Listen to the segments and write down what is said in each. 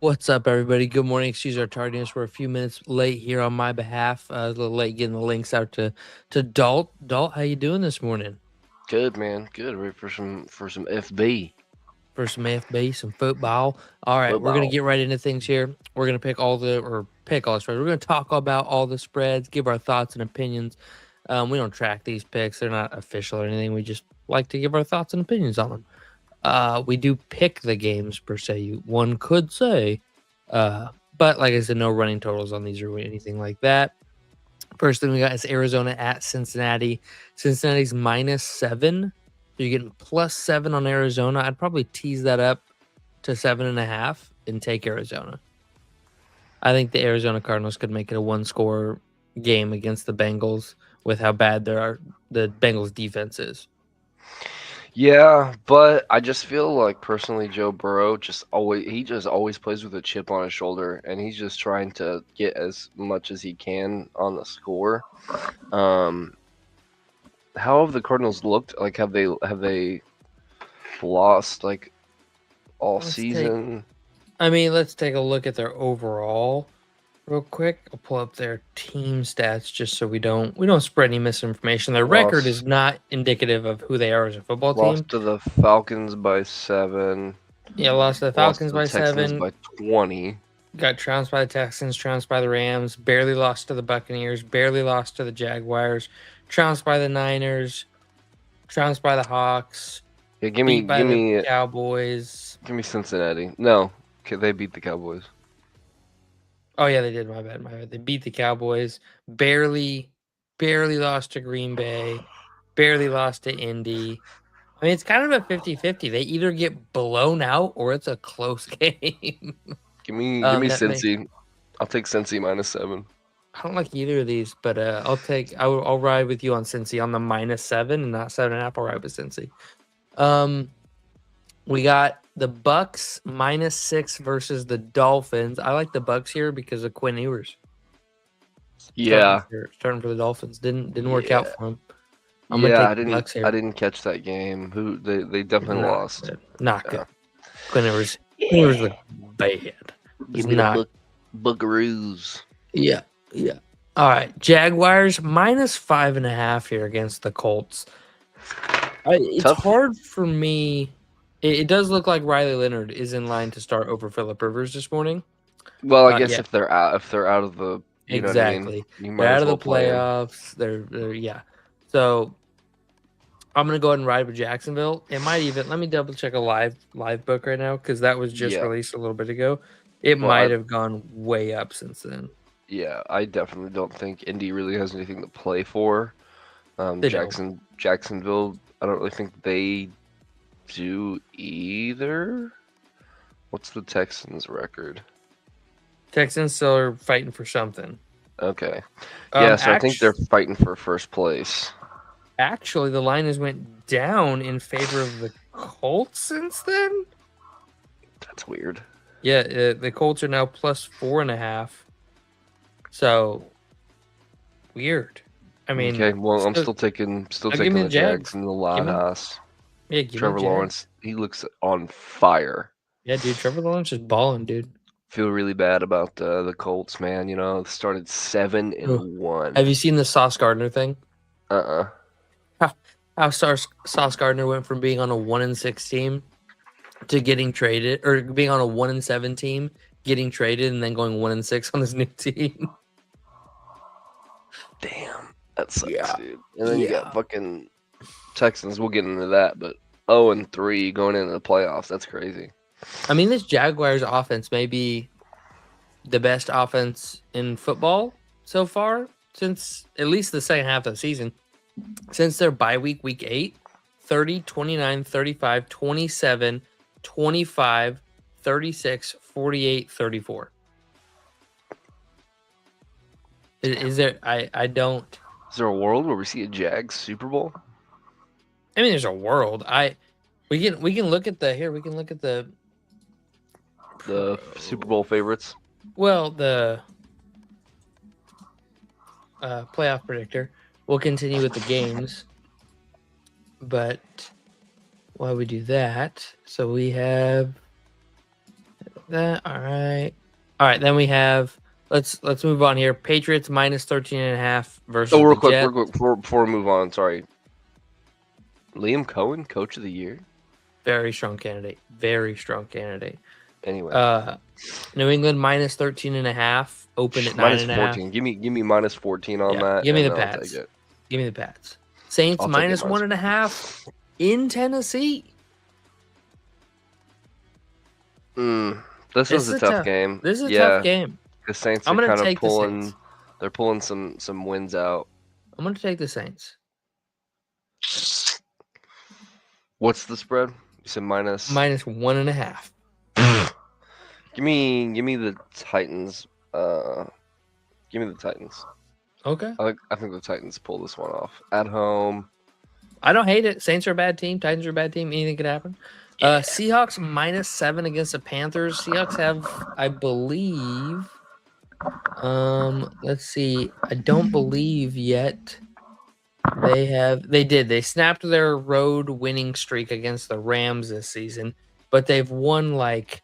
What's up, everybody? Good morning. Excuse our tardiness. We're a few minutes late here on my behalf. A little late getting the links out to Dalt. Dalt, how you doing this morning? Good man, good. Ready for some FB For some FB, some football. All right, we're gonna football. get right into things here. We're gonna pick all the spreads. We're gonna talk about all the spreads, give our thoughts and opinions. We don't track these picks; they're not official or anything. We just like to give our thoughts and opinions on them. We do pick the games per se. One could say, but like I said, no running totals on these or anything like that. First thing we got is Arizona at Cincinnati. Cincinnati's -7. So you're getting +7 on Arizona. I'd probably tease that up to 7.5 and take Arizona. I think the Arizona Cardinals could make it a one-score game against the Bengals with how bad the Bengals defense is. Yeah, but I just feel like personally Joe Burrow just always plays with a chip on his shoulder, and he's just trying to get as much as he can on the score. Um, how have the Cardinals looked? Like have they lost like all Let's take season? let's take a look at their overall real quick. I'll pull up their team stats just so we don't spread any misinformation. Their record is Lost not indicative of who they are as a football team. lost to the Falcons by 7. Yeah, lost to the Lost Falcons to the by Texans 7, by 20. got trounced by the Texans, trounced by the Rams, barely lost to the Buccaneers, barely lost to the Jaguars, trounced by the Niners, trounced by the Hawks, Yeah, give me beat by give the me Cowboys. give me Cincinnati. No, okay, they beat the Cowboys. Oh yeah, they did. My bad. My bad. They beat the Cowboys. Barely lost to Green Bay. Barely lost to Indy. I mean, it's kind of a 50-50. They either get blown out or it's a close game. Give me That may Cincy. I'll take Cincy -7. I don't like either of these, but I'll ride with you on Cincy on the -7 and not 7.5. I'll ride with Cincy. Um, we got the Bucks -6 versus the Dolphins. I like the Bucks here because of Quinn Ewers Yeah, starting for the Dolphins. Didn't work out yeah, for him. I'm gonna yeah. take I the didn't Bucks I here. didn't catch that game. Who they definitely Not lost. good. Not Yeah, good. Quinn Ewers. Quinn Ewers yeah. looked bad. Was Give me the not. Buckaroos. Yeah. Yeah. All right. Jaguars -5.5 here against the Colts. It's Tough. hard for me. It does look like Riley Leonard is in line to start over Philip Rivers this morning. Well, I guess Yeah, if they're out of the, you know what I mean. exactly. You They're might out as of the well play him. playoffs. Yeah. So I'm gonna go ahead and ride with Jacksonville. It might even let me double check a live book right now because that was just Yeah. released a little bit ago. It Well, might have gone way up since then. I definitely don't think Indy really has anything to play for. They don't. Jacksonville. I don't really think they do either. What's the Texans' record? Texans still are fighting for something. Okay. Yeah, so I think they're Actually, fighting for first place. the line has went down in favor of the Colts since then. That's weird. Yeah, the Colts are now +4.5. So weird. I mean, Okay, well, I'm still, still give me taking the the Jags Jags. in the Give Loud me, House. yeah, give me the Trevor Jags. Lawrence, he looks on fire. Yeah, dude, Trevor Lawrence is balling, dude. Feel really bad about the Colts, man. You know, started seven Oh. and Have one. you seen the Sauce Gardner thing? Uh-uh. Sauce Gardner went from being on a 1-6 team to getting traded, or being on a 1-7 team, getting traded, and then going 1-6 on his new team. Damn, that sucks, Yeah, dude. And then you got yeah. fucking Texans. We'll get into that, but 0-3 going into the playoffs. That's crazy. I mean, this Jaguars offense may be the best offense in football so far since at least the second half of the season. Since their bye week, week 8, 30, 29, 35, 27, 25, 36, 48, 34. Is there I don't Is there a world where we see a Jags Super Bowl? I mean there's a world. We can look at the here, we can look at the The Super Bowl pro favorites? well, the playoff predictor. We'll continue with the games, but while we do that, so we have that. All right. All right. Then we have let's move on here. Patriots minus 13.5 versus Oh, the real quick, Jets. before we move on, sorry. Liam Cohen, Coach of the Year. Very strong candidate. Very strong candidate. Anyway, New England minus 13.5. Open at minus 9.5. 14. Give me minus 14 on Yeah. that. Give me and the then I'll take Pats. it. Give me the Pats. Saints I'll take it minus 1.5 in Tennessee. This was a tough game. This is a yeah, tough game. The Saints I'm are gonna kind of take the pulling. Saints. They're pulling some wins out. I'm going to take the Saints. What's the spread? You said minus 1.5. Give me the Titans. Give me the Titans. Okay. I think the Titans pull this one off at home. I don't hate it. Saints are a bad team. Titans are a bad team. Anything could happen. Yeah. Seahawks minus 7 against the Panthers. Seahawks have, I believe. Let's see. I don't believe yet. They snapped their road winning streak against the Rams this season, but they've won out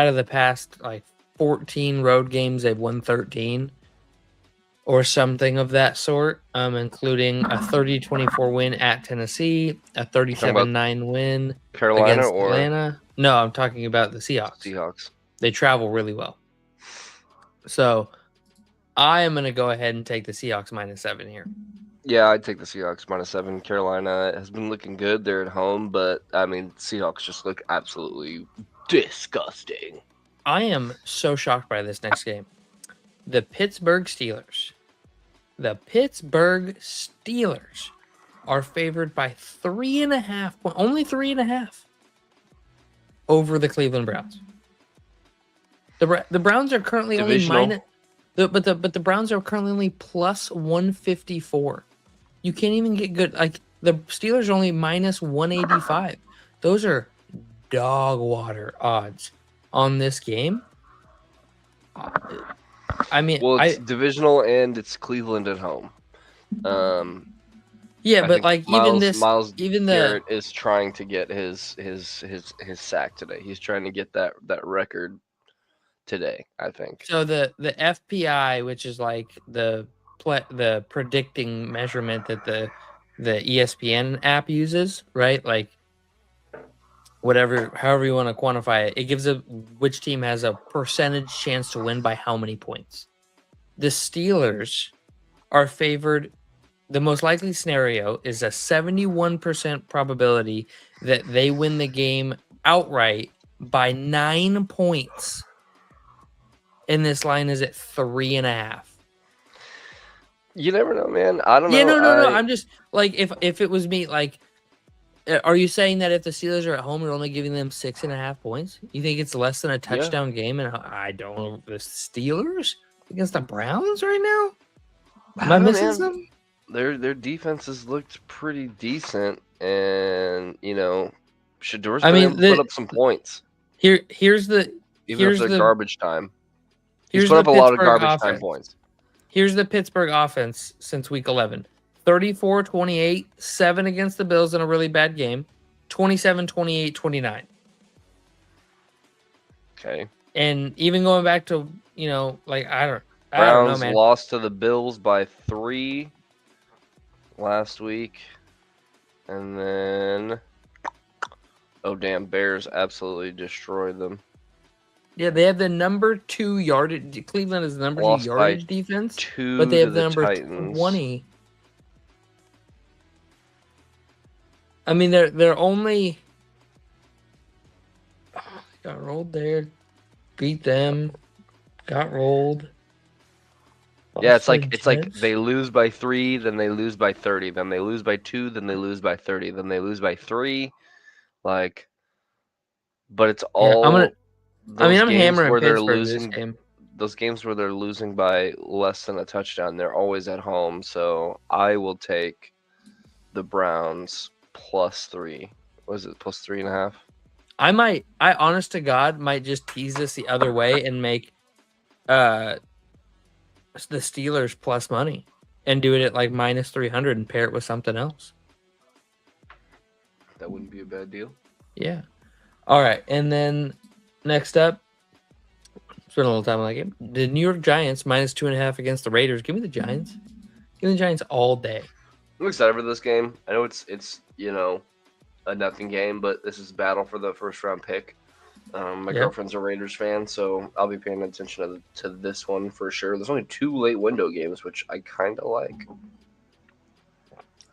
of the past 14 road games, they've won 13 or something of that sort, including a 30-24 win at Tennessee, a 37-9 win Carolina against or Atlanta. No, I'm talking about the Seahawks. They travel really well. So I am going to go ahead and take the Seahawks minus 7 here. Yeah, I'd take the Seahawks minus 7. Carolina has been looking good. They're at home, but Seahawks just look absolutely disgusting. I am so shocked by this next game. The Pittsburgh Steelers are favored by 3.5 points, only 3.5 over the Cleveland Browns. The Browns are currently Divisional. only but the Browns are currently only plus 154. You can't even get good. The Steelers are only minus 185. Those are dog water odds on this game. It's divisional and it's Cleveland at home. Yeah, but Miles Garrett is trying to get his sack today. He's trying to get that record today, I think. So the FPI, which is the predicting measurement that the ESPN app uses, right? However you want to quantify it, it gives which team has a percentage chance to win by how many points. The Steelers are favored. The most likely scenario is a 71% probability that they win the game outright by 9 points. And this line is at 3.5. You never know, man. I don't know. Yeah, no. I'm just if it was me, are you saying that if the Steelers are at home, you're only giving them 6.5 points? You think it's less than a touchdown game? And I don't know, the Steelers against the Browns right now. Am I missing something? Their defenses looked pretty decent, and Shadour's put up some points. Here's the garbage time. He's put up a lot of garbage time points. Here's the Pittsburgh offense since week 11. 34-28, 7 against the Bills in a really bad game. 27-28, 29. Okay. And even going back to, I don't know, Browns man. Lost to the Bills by 3 last week. And then Bears absolutely destroyed them. Yeah, they have the number 2 yardage. Cleveland is the number 2 yardage defense, but they have the number Titans. 20. They're only got rolled there, beat them, got rolled. Yeah, it's like they lose by 3, then they lose by 30, then they lose by 2, then they lose by 30, then they lose by 3. But it's all. I'm hammering where they're losing. This game. Those games where they're losing by less than a touchdown, they're always at home. So I will take the Browns plus 3. Was it plus 3.5? I honest to God might just tease this the other way and make the Steelers plus money and do it at minus 300 and pair it with something else. That wouldn't be a bad deal. Yeah. All right, and then next up, spend a little time on that game. The New York Giants -2.5 against the Raiders. Give me the Giants. Give me the Giants all day. I'm excited for this game. I know it's a nothing game, but this is a battle for the first round pick. My Yeah. girlfriend's a Raiders fan, so I'll be paying attention to this one for sure. There's only 2 late window games, which I kind of like.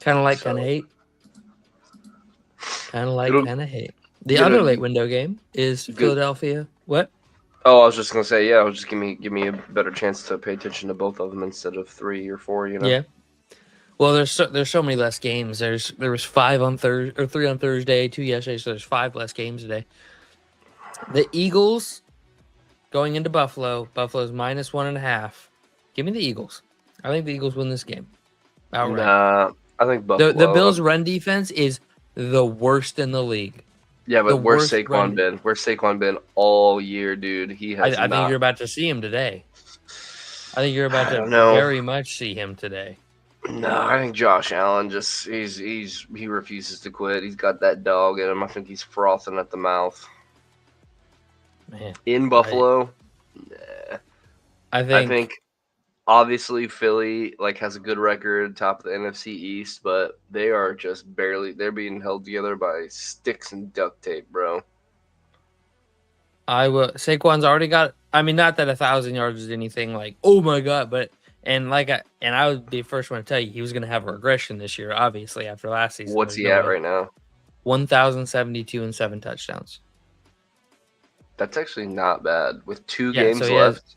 Kind of like, So- kind of hate. Kind of like, It'll- kind of hate. The Gonna- other late window game is Philadelphia. What? Oh, I was just gonna say, yeah, just give me a better chance to pay attention to both of them instead of 3 or 4. Yeah. Well, there's so many less games. There was 5 on Thursday or 3 on Thursday, 2 yesterday, so there's 5 less games today. The Eagles going into Buffalo. Buffalo's -1.5. Give me the Eagles. I think the Eagles win this game. Outright. Nah, I think Buffalo. The Bills' run defense is the worst in the league. Yeah, but the where's worst run- Saquon been? Where's Saquon been all year, dude? He has I think not. you're about to see him today. I think you're about I to don't know. very much see him today. No, I think Josh Allen just he refuses to quit. He's got that dog in him. I think he's frothing at the mouth. Man, In Buffalo, nah. I I think obviously Philly has a good record, top of the NFC East, but they are just they're being held together by sticks and duct tape, bro. I will. Saquon's already got. I mean, not that 1,000 yards is anything like, oh my god, but I would be the first one to tell you he was going to have a regression this year. Obviously, after last season, What's there's he no at way. right now? 1,072 and 7 touchdowns. That's actually not bad. With 2 Yeah, games so he has- left,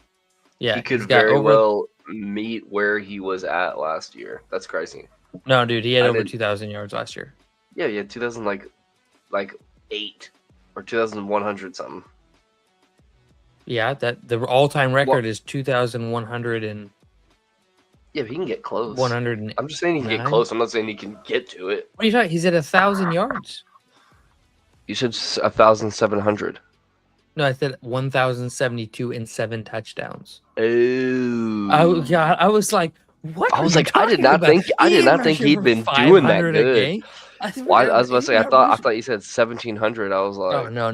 Yeah, he could he's got very over. well meet where he was at last year. That's crazy. No, dude, he had I over did- 2,000 yards last year. Yeah, yeah, 2000 like 8 or 2100 something. Yeah, that the all-time record is 2,100 and Yeah, but he can get close. 100. And, I'm just saying he can get Nine? close. I'm not saying he can get to it. what are you talking? He's at 1,000 yards. You said 1,700. No, I said 1,072 and 7 touchdowns. Oh. I was like, what? I are was you like, I did talking not about? think I He did ain't not think rushing he'd for been doing that 500 a good. game. Well, I was about to say, I He's not thought rushing- you said 1,700. I was like, Oh no.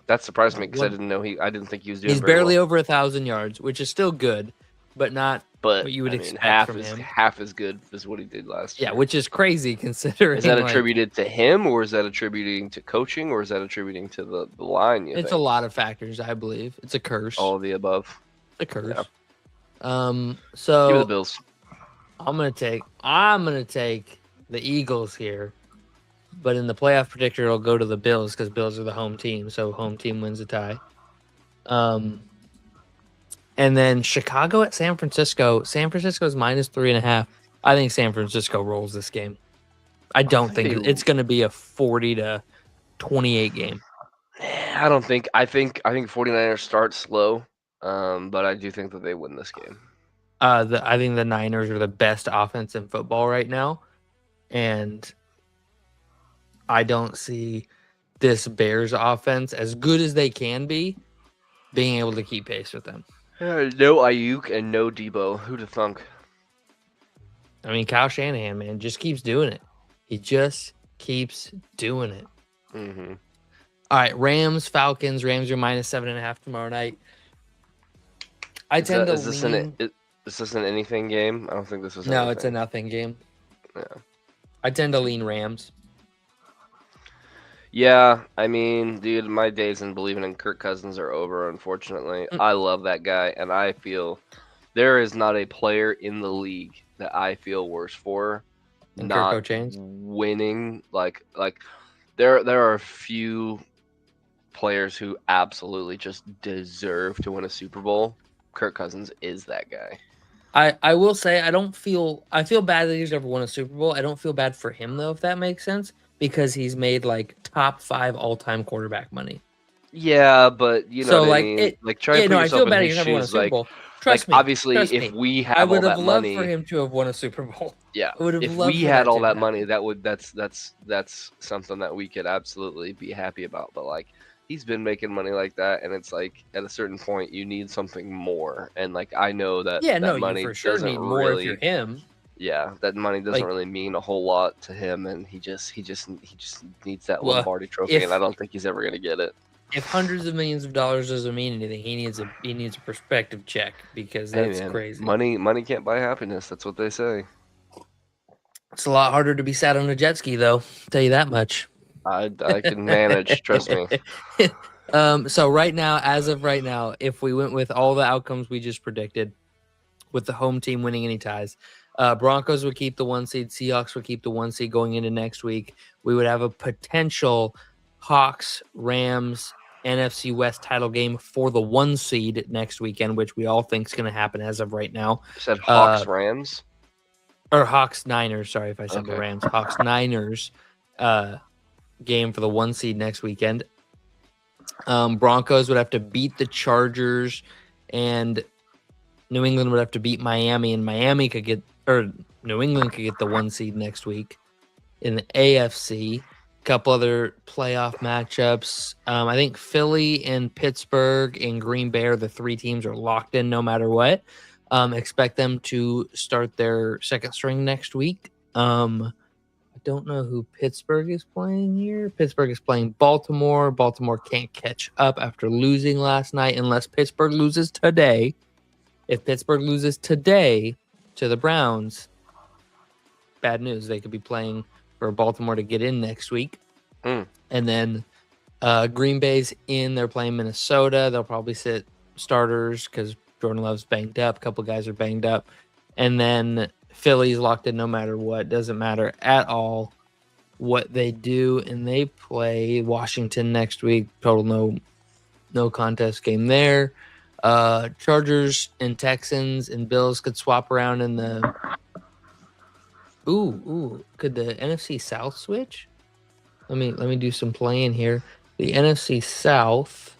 that surprised me because I What- didn't know I didn't think he was doing. He's very barely well. over 1,000 yards, which is still good, but not. But what you would I mean, expect from him. half as good as what he did last year. Yeah, which is crazy considering. Is that like, attributed to him, or is that attributing to coaching, or is that attributing to the line? You It's a think? lot of factors, I believe. It's a curse. All of the above. It's a curse. Yeah. So Give me the Bills. I'm gonna take the Eagles here, but in the playoff predictor, it'll go to the Bills because Bills are the home team, so home team wins a tie. And then Chicago at San Francisco. San Francisco is -3.5. I think San Francisco rolls this game. I don't think think- it's going to be a 40-28 game. I don't think. I think 49ers start slow, but I do think that they win this game. I think the Niners are the best offense in football right now, and I don't see this Bears offense, as good as they can be, being able to keep pace with them. No Ayuk and no Debo. Who'd have thunk? I mean, Kyle Shanahan, man, just keeps doing it. He just keeps doing it. Mm-hmm. All right, Rams, Falcons. Rams are -7.5 tomorrow night. I tend to Is this an anything game? I don't think this is. No, it's a anything. nothing game. Yeah. I tend to lean Rams. Yeah, I mean, dude, my days in believing in Kirk Cousins are over, unfortunately. I love that guy, and I feel there is not a player in the league that I feel worse for And not Kirk Cochains? winning. Like there are a few players who absolutely just deserve to win a Super Bowl. Kirk Cousins is that guy. I will say I feel bad that he's never won a Super Bowl. I don't feel bad for him though, if that makes sense, because he's made like top 5 all-time quarterback money. Yeah, but you know So, what like, I mean? it- Like try Yeah, and no, put I yourself feel in bad his he's never won a shoes. Super Like, Bowl. Trust me. obviously, trust if me. we I have all would have that loved money, for him to have won a Super Bowl. yeah. I would have If loved we for had that all to that happen. money, that's something that we could absolutely be happy about. But like, he's been making money like that, and it's like at a certain point you need something more. And like, I know that Yeah, that no, money you for sure doesn't need more really. if you're him. Yeah, that money doesn't Like, really mean a whole lot to him, and he just needs that well, Lombardi trophy, and I if don't think he's ever gonna get it. hundreds of millions of dollars doesn't mean anything, he needs a perspective check because Hey that's man, crazy. money can't buy happiness. That's what they say. It's a lot harder to be sat on a jet ski, though. I'll tell you that much. I can manage. Trust me. So right now, as of right now, if we went with all the outcomes we just predicted, with the home team winning any ties, Broncos would keep the 1 seed, Seahawks would keep the 1 seed going into next week. We would have a potential Hawks Rams NFC West title game for the 1 seed next weekend, which we all think is going to happen as of right now. You said Hawks Rams. Or Hawks Niners. Sorry if I said the Okay. Rams. Hawks Niners game for the 1 seed next weekend. Broncos would have to beat the Chargers, and New England would have to beat Miami, and New England could get the 1 seed next week. In the AFC, a couple other playoff matchups. I think Philly and Pittsburgh and Green Bay are the 3 teams are locked in no matter what. Expect them to start their second string next week. I don't know who Pittsburgh is playing here. Pittsburgh is playing Baltimore. Baltimore can't catch up after losing last night unless Pittsburgh loses today. If Pittsburgh loses today to the Browns, bad news. They could be playing for Baltimore to get in next week. And then Green Bay's in. They're playing Minnesota. They'll probably sit starters because Jordan Love's banged up. A couple guys are banged up. And then Philly's locked in no matter what. Doesn't matter at all what they do. And they play Washington next week. Total no contest game there. Chargers and Texans and Bills could swap around in the... Ooh, could the NFC South switch? Let me do some playing here. The NFC South,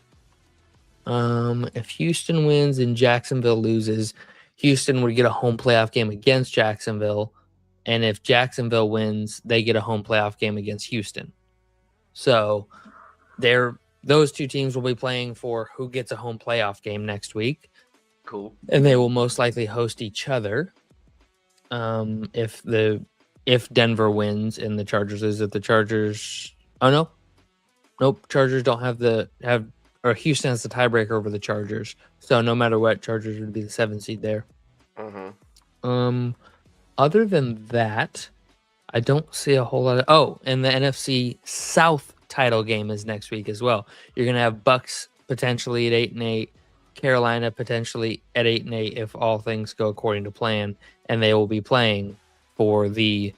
if Houston wins and Jacksonville loses, Houston would get a home playoff game against Jacksonville. And if Jacksonville wins, they get a home playoff game against Houston. So those 2 teams will be playing for who gets a home playoff game next week. Cool. And they will most likely host each other. If Denver wins and the Chargers lose, if the Chargers, nope, Chargers don't or Houston has the tiebreaker over the Chargers, so no matter what, Chargers would be the 7 seed there. Other than that, I don't see a whole lot of. And the NFC South title game is next week as well. You're gonna have Bucks potentially at 8-8. Carolina potentially at 8-8 if all things go according to plan, and they will be playing for the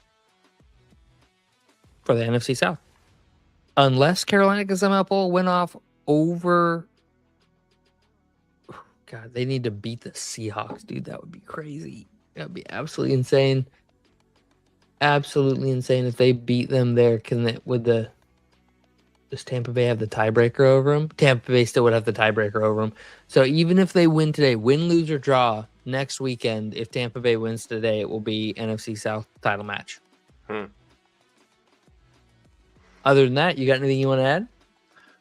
NFC South. Unless Carolina can somehow pull a win off over... God, they need to beat the Seahawks, dude. That would be crazy. That would be absolutely insane. Absolutely insane if they beat them there. Does Tampa Bay have the tiebreaker over them? Tampa Bay still would have the tiebreaker over them. So even if they win today, win, lose, or draw next weekend, if Tampa Bay wins today, it will be NFC South title match. Other than that, you got anything you want to add?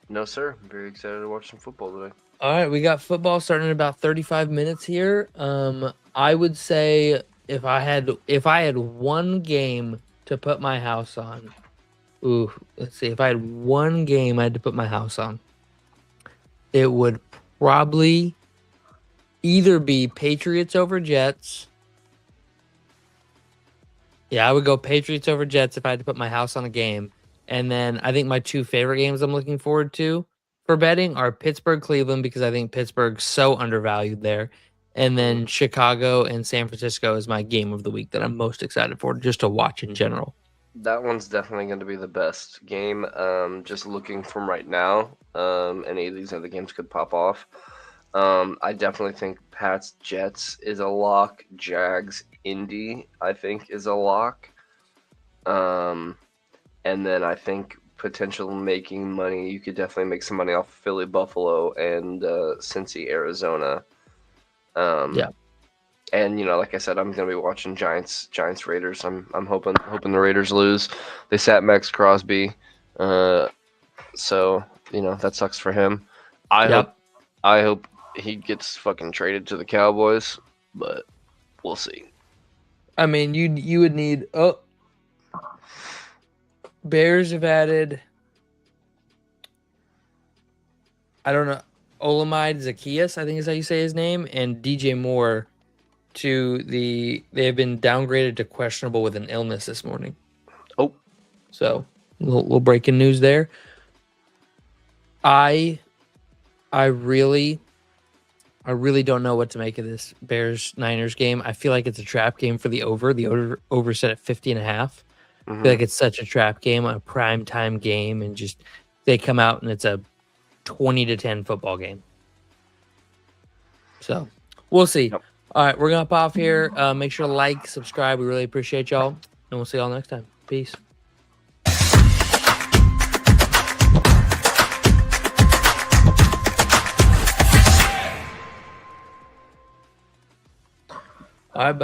No, sir. I'm very excited to watch some football today. All right, we got football starting in about 35 minutes here. I would say if I had one game to put my house on, let's see. If I had one game I had to put my house on, it would probably either be Patriots over Jets. Yeah, I would go Patriots over Jets if I had to put my house on a game. And then I think my 2 favorite games I'm looking forward to for betting are Pittsburgh, Cleveland, because I think Pittsburgh's so undervalued there. And then Chicago and San Francisco is my game of the week that I'm most excited for, just to watch in general. That one's definitely going to be the best game. Just looking from right now, any of these other games could pop off. I definitely think Pats Jets is a lock. Jags Indy, I think, is a lock. And then I think potential making money. You could definitely make some money off Philly Buffalo and Cincy Arizona. Yeah. And like I said, I'm gonna be watching Giants Raiders. I'm hoping the Raiders lose. They sat Max Crosby, so that sucks for him. I hope he gets fucking traded to the Cowboys, but we'll see. I mean, you would need. Oh, Bears have added. I don't know. Olamide Zacchaeus, I think is how you say his name, and DJ Moore to the. They have been downgraded to questionable with an illness this morning. Oh, so little breaking news there. I really don't know what to make of this Bears Niners game. I feel like it's a trap game for the over. The over set at 50.5. I feel like it's such a trap game, a prime time game, and just they come out and it's a 20-10 football game. So we'll see. Yep. All right, we're gonna hop off here. Make sure to like, subscribe. We really appreciate y'all, and we'll see y'all next time. Peace. All right, buddy.